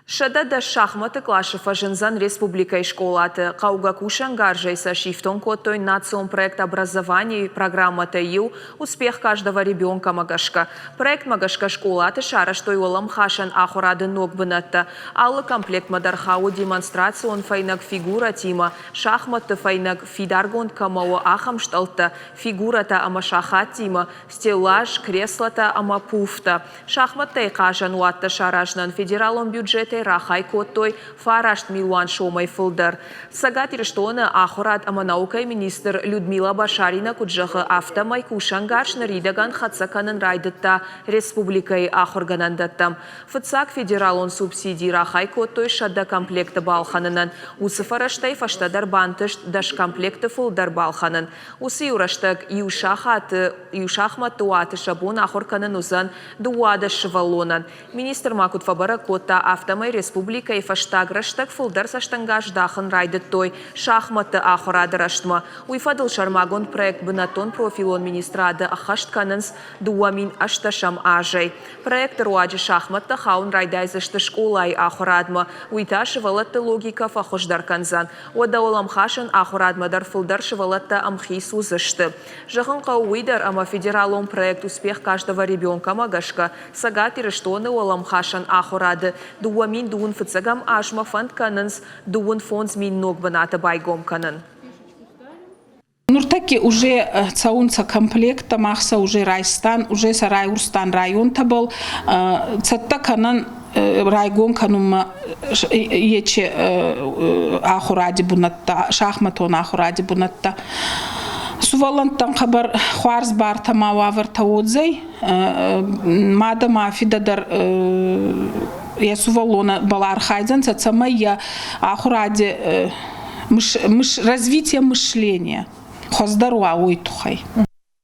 Шадада шахматы клашыфа жынзан республикой школаты. Каугакушан гаржайса шифтон коттой национ проект образования программа ТЮ «Успех каждого ребенка Магашка». Проект Магашка школаты шараштой олам хашан ахурады ногбынатта. Аллы комплект мадархау демонстрацион файнак фигура тима. Шахматы файнак фидаргон камао ахамшталта. Фигурата ама шахат тима. Стеллаж, креслата ама пуфта. Шахматы кажан уатта шаражнан федералон бюджет рахай коттой фарашт милуан шомай фылдар. Сагатирштона ахурат аманаукай министр Людмила Башарина куджахы автомай кушангаршны ридаган хатсаканын райдытта республикай ахурганандаттам. Фыцак федералон субсидий рахай коттой шадда комплекты балханынан. Усы фараштай фаштадар бантышт даш комплекты фылдар балханын. Усы юраштаг юшахмат туаты шабун ахурканын узан дуада шывалонан. Министр Макут Фабара котта автомай республика и фаштаг раштаг фулдар саштангаш дахын райдыттой шахматы ахурады раштма. Уйфадыл шармагон проект бынатон профилон министрады ахаштканынс дуамин ашташам ажай. Проект руаджи шахматта хаун райдайзышты школай ахурадма. Уйта шывалатты логика фахождар канзан. Ода олам хашын ахурадмадар фулдар шывалатта амхи сузышты. Жахын қауыйдар ама федералон проект «Успех каждого ребенка Магашка». Сагатиры штоны олам хашын ахурады. Дуамин дуун фыцагам ашма фонд канынс, дуун фонд мин ногбаната байгом канын. Нуртаки уже цаунца комплекта махса уже райстан, уже сарайурстан район табыл, цатта канан райгон канума ече ахуради бунатта, шахматон ахуради бунатта. Сувалантан хабар хуарз бар тамававар таудзей, мадама фидадар я сувалона балар хайдзан, цацама я ахуради развитие мышления. Хоздаруа уйтухай.